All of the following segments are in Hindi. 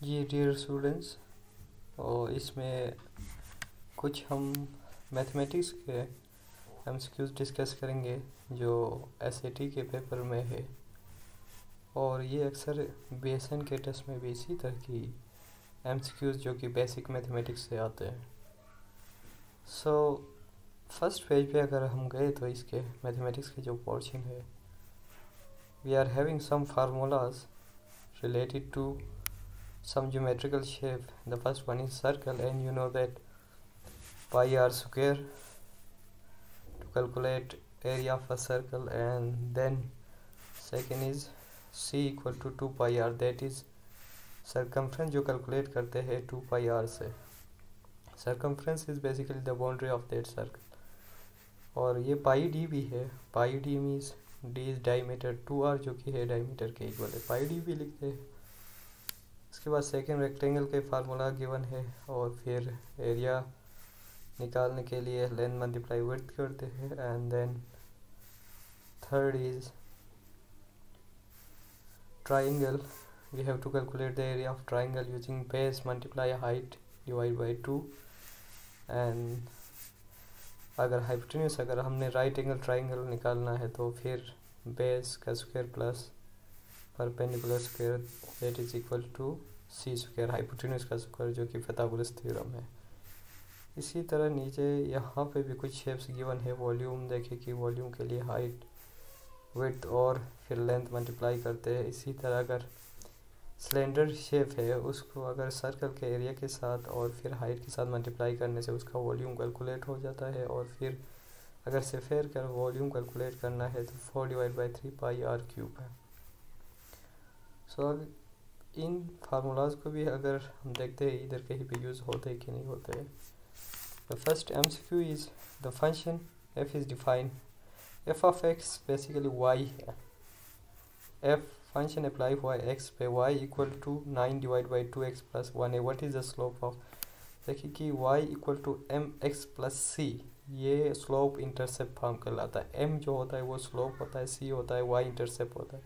जी डियर स्टूडेंट्स, और इसमें कुछ हम मैथमेटिक्स के एमसीक्यूज डिस्कस करेंगे जो एसएटी के पेपर में है। और ये अक्सर बीएसएन के टेस्ट में भी इसी तरह की एमसीक्यूज जो कि बेसिक मैथमेटिक्स से आते हैं। सो फर्स्ट पेज पे अगर हम गए तो इसके मैथमेटिक्स के जो पोर्शन है, we are having some formulas related to some geometrical shape. The first one is circle, and you know that pi r square to calculate area of a circle, and then second is c equal to 2 pi r, that is circumference जो calculate करते हैं 2 pi r से। circumference is basically the boundary of that circle। और ये पाई डी भी है। Pi D means D is diameter, 2r जो कि है डायमीटर के इक्वल है, पाई डी भी लिखते हैं। इसके बाद सेकेंड रेक्टेंगल के फार्मूला गिवन है, और फिर एरिया निकालने के लिए लेंथ मल्टीप्लाई विड्थ करते हैं। And then third is triangle, we have to calculate the area of triangle using base multiply height divide by 2। And अगर हमने राइट एंगल ट्राइंगल निकालना है तो फिर बेस का square plus perpendicular square that is equal to C square, hypotenuse का स्क्वायर जो कि पाइथागोरस थ्योरम है। इसी तरह नीचे यहाँ पे भी कुछ शेप्स गिवन है। वॉल्यूम देखें कि वॉल्यूम के लिए हाइट विड्थ और फिर लेंथ मल्टीप्लाई करते हैं। इसी तरह अगर सिलेंडर शेप है उसको अगर सर्कल के एरिया के साथ और फिर हाइट के साथ मल्टीप्लाई करने से उसका वॉल्यूम कैलकुलेट हो जाता है। और फिर अगर सेफेयर का वॉल्यूम कैलकुलेट करना है तो 4 divide by 3 pi r cube है। सो अब इन फार्मूलाज को भी अगर हम देखते हैं इधर कहीं पे यूज़ होते हैं कि नहीं होते हैं। The first MCQ is the function F is defined, F of X basically Y है। एफ फंक्शन अप्लाई हुआ है एक्स पे, y equal to 9 divide by 2x plus 1 है। What is the slope of, देखिए कि y equal to M X plus C, ये स्लोप इंटरसेप्ट फॉर्म कहलाता है। m जो होता है वो स्लोप होता है, c होता है, y इंटरसेप्ट होता है।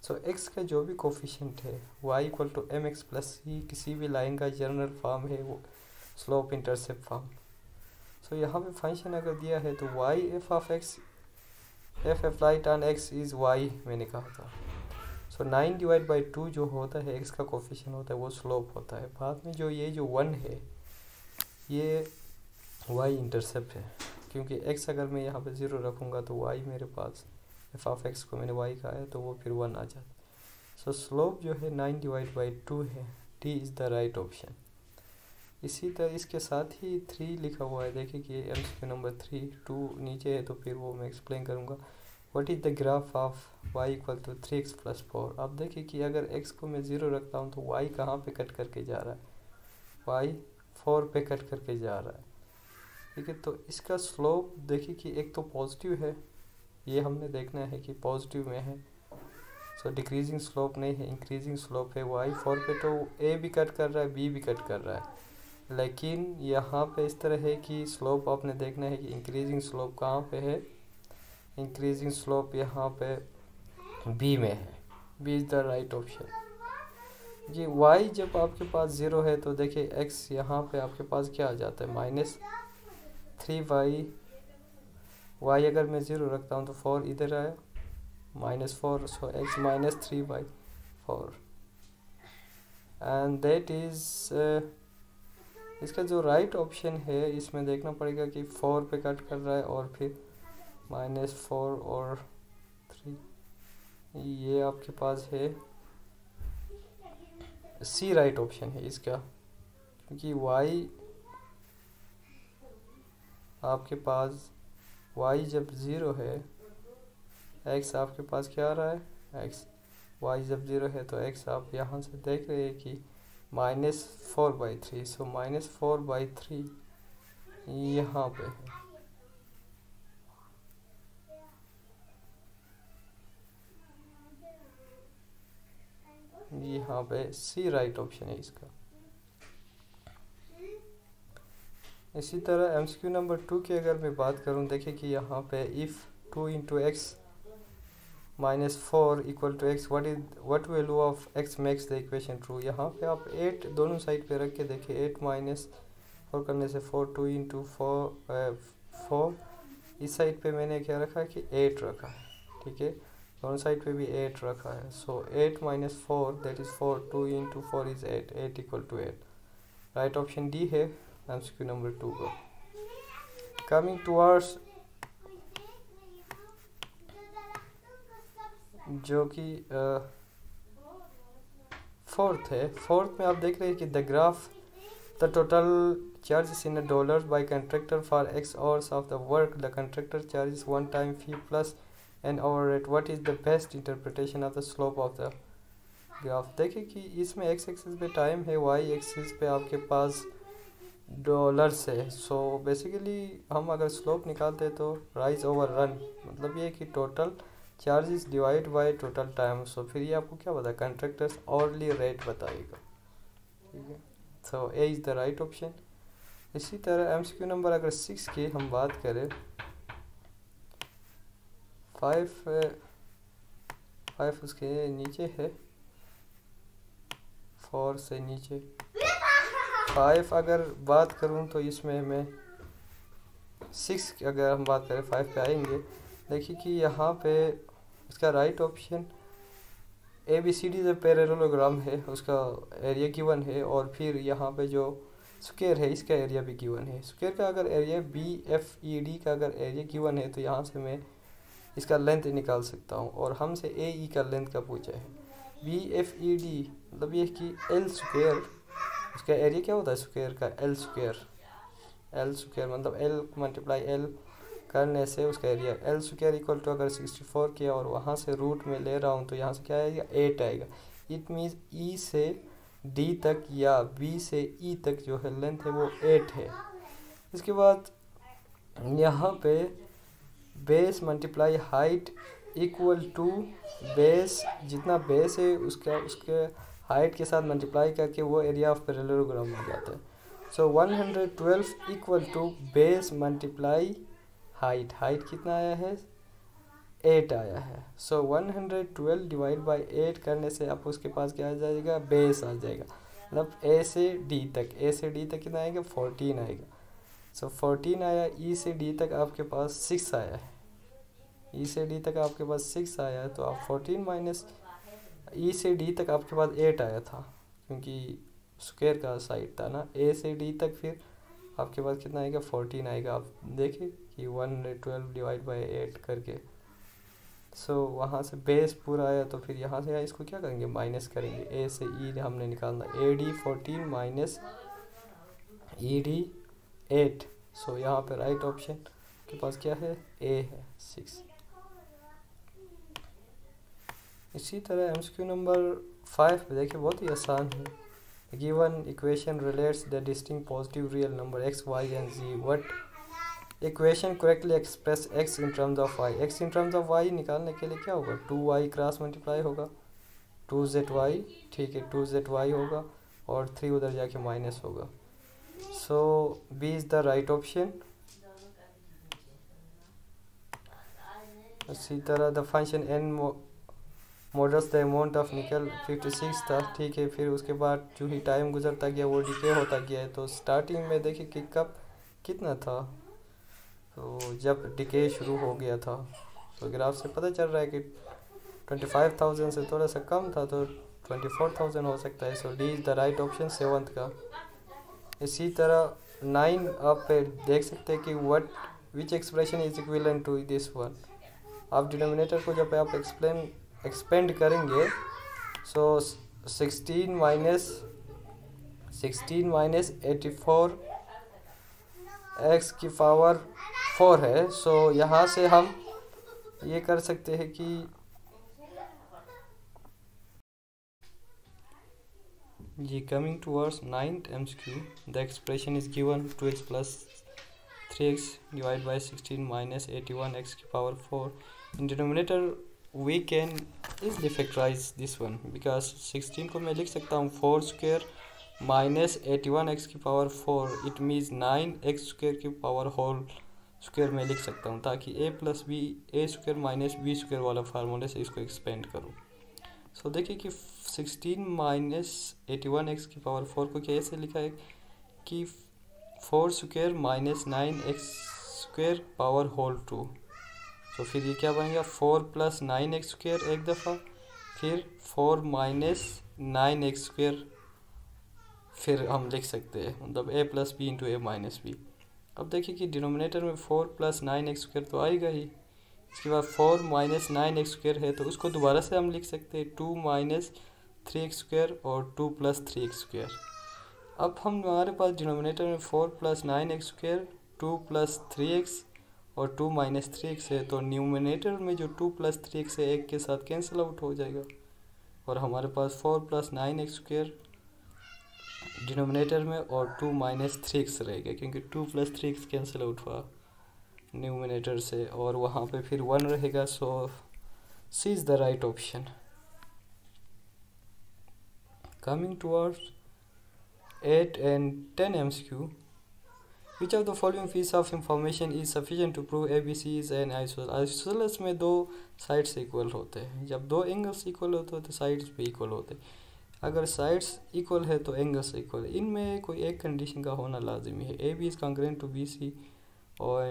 सो x का जो भी कोफिशिएंट है y equal to M X plus C किसी भी लाइन का जनरल फॉर्म है, वो स्लोप इंटरसेप्ट फॉर्म। सो यहाँ पे फंक्शन अगर दिया है तो y F of x, F applied on x is y मैंने कहा था। सो 9 डिवाइड बाई 2 जो होता है x का कोफिशिएंट होता है वो स्लोप होता है। बाद में जो ये जो 1 है ये y इंटरसेप्ट है, क्योंकि x अगर मैं यहाँ पे 0 रखूँगा तो y मेरे पास एफ ऑफ एक्स को मैंने y कहा है तो वो फिर 1 आ जाता है। सो स्लोप जो है 9 डिवाइड बाई 2 है, D is the right option. इसी तरह इसके साथ ही 3 लिखा हुआ है, देखिए कि एमसीक्यू नंबर 3, 2 नीचे है तो फिर वो मैं एक्सप्लेन करूँगा। What is the graph of y equal to 3x plus 4। अब देखिए कि अगर x को मैं 0 रखता हूँ तो y कहाँ पे कट करके जा रहा है, y 4 पे कट करके जा रहा है। ठीक है, तो इसका स्लोप देखिए कि एक तो पॉजिटिव है, ये हमने देखना है कि पॉजिटिव में है। सो डिक्रीजिंग स्लोप नहीं है, इंक्रीजिंग स्लोप है। y 4 पे तो a भी कट कर रहा है, b भी कट कर रहा है, लेकिन यहाँ पे इस तरह है कि स्लोप आपने देखना है कि इंक्रीजिंग स्लोप कहाँ पे है। इंक्रीजिंग स्लोप यहाँ पे बी में है, B is the right option. जी y जब आपके पास 0 है तो देखिए x यहाँ पे आपके पास क्या आ जाता है, -3y। y अगर मैं 0 रखता हूँ तो 4 इधर आया, -4, सो x -3/4 एंड दैट इज़ इसका जो राइट ऑप्शन है इसमें देखना पड़ेगा कि 4 पे कट कर रहा है और फिर -4 और 3, ये आपके पास है सी राइट ऑप्शन है इसका, क्योंकि y आपके पास y जब 0 है, x आपके पास क्या आ रहा है, x, y जब 0 है तो x आप यहाँ से देख रहे हैं कि -4/3, सो -4/3 यहाँ पे है। यहाँ पे सी राइट ऑप्शन है इसका। इसी तरह एमसीक्यू नंबर 2 की अगर मैं बात करूँ, देखिए कि यहाँ पे if 2 into x minus 4 equal to x, what value of x makes the equation true. यहाँ पे आप 8 दोनों साइड पे रख के देखिए, 8 माइनस 4 करने से 4, 2 इंटू 4, इस साइड पे मैंने क्या रखा है कि 8 रखा है, ठीक है, दोनों साइड पे भी 8 रखा है। So 8 minus 4 that is 4, 2 into 4 is 8, 8 equal to 8। Right option D है MCQ नंबर 2 को। कमिंग टुवर्ड्स जो कि फोर्थ है, फोर्थ में आप देख रहे हैं कि the graph the total charges in $, by contractor for X hours of the work. The contractor charges one time fee plus an hour rate. What is the best interpretation of the slope of the graph? देखिए कि इसमें x एक्सिस पे टाइम है, y एक्सिस पे आपके पास डॉलर्स है। सो बेसिकली हम अगर स्लोप निकालते तो राइज ओवर रन, मतलब ये कि total charges divide by total time. So फिर ये आपको क्या बताया, कंट्रैक्टर्स आवरली रेट बताएगा, ठीक है। So A is the right option. इसी तरह MCQ नंबर अगर 6 की हम बात करें, 5 उसके नीचे है, 4 से नीचे 5 अगर बात करूं तो इसमें मैं 6 की अगर हम बात करें 5 पे आएंगे। देखिए कि यहाँ पे इसका राइट ऑप्शन ABCD जो पैरेललोग्राम है उसका एरिया गिवन है, और फिर यहाँ पे जो स्क्वायर है इसका एरिया भी गिवन है। स्क्वायर का अगर एरिया BFED का अगर एरिया गिवन है तो यहाँ से मैं इसका लेंथ निकाल सकता हूँ, और हमसे AE का लेंथ का पूछा है। BFED मतलब ये कि L स्क्वायर, उसका एरिया क्या होता है स्क्वायर का, L स्क्वायर मतलब L मल्टीप्लाई L करने से उसका area L square equal to अगर 64 किया और वहाँ से रूट में ले रहा हूँ तो यहाँ से क्या आएगा, 8 आएगा। इट मीन्स E से D तक या B से E तक जो है लेंथ है वो 8 है। इसके बाद यहाँ पे base multiply height equal to base, जितना बेस है उसके हाइट के साथ मल्टीप्लाई करके वो एरिया ऑफ पैरेललोग्राम हो जाता है। So 112 equal to base multiply height, height कितना आया है, 8 आया है। सो 112 डिवाइड बाई 8 करने से आप उसके पास क्या आ जाएगा, बेस आ जाएगा, मतलब A से D तक कितना आएगा, 14 आएगा। सो 14 आया। E से D तक आपके पास 6 आया है, E से D तक आपके पास 6 आया है, तो आप 14 माइनस E से D तक आपके पास 8 आया था क्योंकि स्क्वायर का साइड था ना। A से D तक फिर आपके पास कितना आएगा, 14 आएगा। आप देखिए कि 112 डिवाइड बाई 8 करके, सो वहाँ से बेस पूरा आया, तो फिर यहाँ से इसको क्या करेंगे, माइनस करेंगे। A से E हमने निकालना, AD 14 माइनस ED 8। सो यहाँ पे राइट ऑप्शन के पास क्या है, A है 6। इसी तरह MCQ नंबर 5 पे देखिए बहुत ही आसान है। Given equation relates the distinct positive real number x, y and z. What equation correctly express x in terms of y। x in terms of y निकालने के लिए क्या होगा, 2y क्रॉस मल्टीप्लाई होगा 2zy, ठीक है, 2zy होगा और 3 उधर जाके माइनस होगा। सो B is the right option. इसी तरह the function n models the amount of निकल 56 था, ठीक है। फिर उसके बाद जो ही टाइम गुजरता गया वो डिके होता गया है। तो स्टार्टिंग में देखिए कि कब कितना था, तो जब डिके शुरू हो गया था तो ग्राफ से पता चल रहा है कि 25,000 से थोड़ा सा कम था, तो 24,000 हो सकता है। So D is the right option 7th का। इसी तरह 9 आप देख सकते हैं कि which expression is equivalent to this one. आप डिनोमिनेटर को जब आप एक्सपेंड करेंगे, सो 16 माइनस 84 x की पावर 4 है। सो यहाँ से हम ये कर सकते हैं कि जी coming towards 9th MCQ, the expression is given 2x plus 3x divided by 16 minus 81x की power 4। In denominator we can easily factorize this one because 16 को मैं लिख सकता हूँ 4 स्क्वायर माइनस 81x की power 4, it means 9x square की पावर होल स्क्वायर में लिख सकता हूँ, ताकि ए प्लस बी ए स्क्वायर माइनस बी स्क्वायर वाला फार्मूले से इसको एक्सपेंड करूँ। सो देखिए कि 16 माइनस 81x की पावर 4 को कैसे लिखा है कि 4 square minus 9x square power whole 2। तो फिर ये क्या बनेगा 4 प्लस 9x स्क्वायर एक दफ़ा, फिर 4 माइनस 9x स्क्वायर, फिर हम लिख सकते हैं मतलब a plus B into A minus B. अब देखिए कि डिनोमिनेटर में 4 प्लस 9x स्क्वायर तो आएगा ही, इसके बाद 4 माइनस 9x स्क्वायर है तो उसको दोबारा से हम लिख सकते हैं 2 माइनस 3x स्क्वायर और 2 प्लस 3x स्क्वायर। अब हमारे पास डिनोमिनेटर में 4 plus 9x square 2 plus 3x और 2 माइनस 3x है, तो न्यूमिनेटर में जो 2 प्लस 3x है एक के साथ कैंसिल आउट हो जाएगा और हमारे पास 4 प्लस 9x स्क्वायर डिनोमिनेटर में और 2 माइनस 3x रहेगा, क्योंकि 2 प्लस 3x कैंसिल आउट हुआ न्यूमिनेटर से और वहाँ पे फिर 1 रहेगा। So C is the right option. Coming towards 8 and 10 MCQ, which of the following piece of information is sufficient to prove ABC is an isosceles? Isosceles में दो साइड्स इक्वल होते हैं, जब दो एंगल्स इक्वल होते हैं तो साइड्स भी इक्वल होते हैं। अगर साइड्स इक्वल है तो एंगल्स इक्वल है, इनमें कोई एक कंडीशन का होना लाजिमी है। A B is congruent to B C और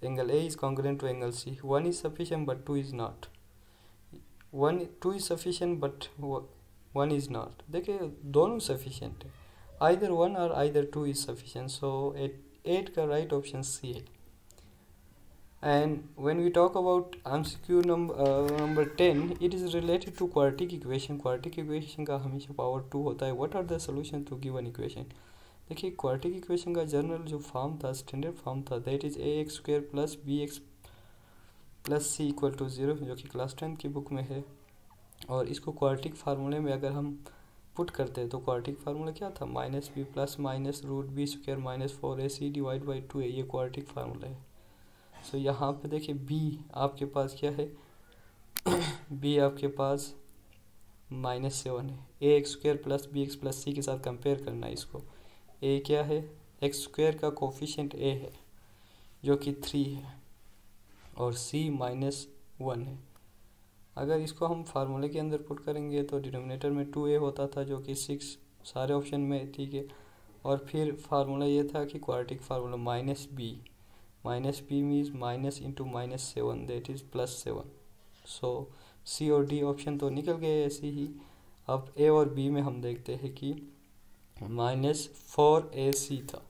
angle A is congruent to angle C. 1 is sufficient but 2 is not. 2 is sufficient but 1 is not. देखिए दोनों सफिशिएंट है, आइदर 1 और आइदर 2 इज़ सफिशिएंट। सो 8 का राइट ऑप्शन सी है। And when we talk about MCQ number 10, it is related to quadratic equation. Quadratic equation का हमेशा पावर 2 होता है। What are the solution to given equation? देखिए क्वाड्रेटिक इक्वेशन का जनरल जो फॉर्म था, स्टैंडर्ड फॉर्म था, that is ax square plus bx plus c equal to 0, जो कि क्लास 10 की बुक में है। और इसको क्वाड्रेटिक फार्मूले में अगर हम पुट करते हैं तो क्वाड्रेटिक फार्मूला क्या था, minus B plus minus root B square minus 4ac divide by 2 है, ये क्वाड्रेटिक फार्मूला है। सो यहाँ पे देखिए b आपके पास क्या है b आपके पास -7 है। A X square plus B X plus C के साथ कंपेयर करना है इसको। a क्या है, एक्स स्क्वायर का कोफिशिएंट a है जो कि 3 है और c -1 है। अगर इसको हम फार्मूले के अंदर पुट करेंगे तो डिनोमिनेटर में 2a होता था जो कि 6 सारे ऑप्शन में, ठीक है। और फिर फार्मूला ये था कि quadratic formula minus B means minus into -7 that is +7। So C और डी ऑप्शन तो निकल गए ऐसे ही। अब ए और बी में हम देखते हैं कि -4ac था,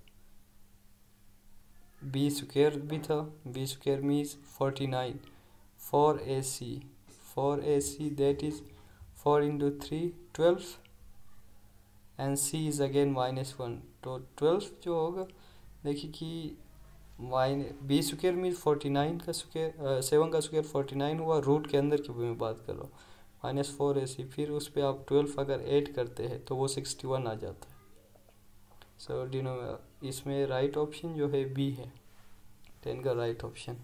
बी स्क्वायर भी था, B square means 49, 4ac that is 4 into 3 12 and C is again -1, तो 12 जो होगा देखिए कि बी स्क्वायर मीन 49 का स्क्वायर 7 का स्क्वायर 49 हुआ, रूट के अंदर की मैं बात कर रहा हूँ, -4ac, फिर उस पर आप 12 अगर ऐड करते हैं तो वो 61 आ जाता है। सो इसमें राइट ऑप्शन जो है बी है, 10 का राइट ऑप्शन।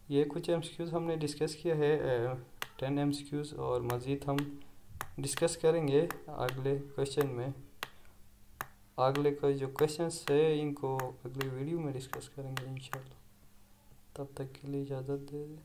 ये कुछ MCQs हमने डिस्कस किया है, 10 MCQs, और मज़ीद हम डिस्कस करेंगे अगले क्वेश्चन में। अगले का जो क्वेश्चंस है इनको अगले वीडियो में डिस्कस करेंगे इंशाल्लाह। तब तक के लिए इजाज़त दे दें।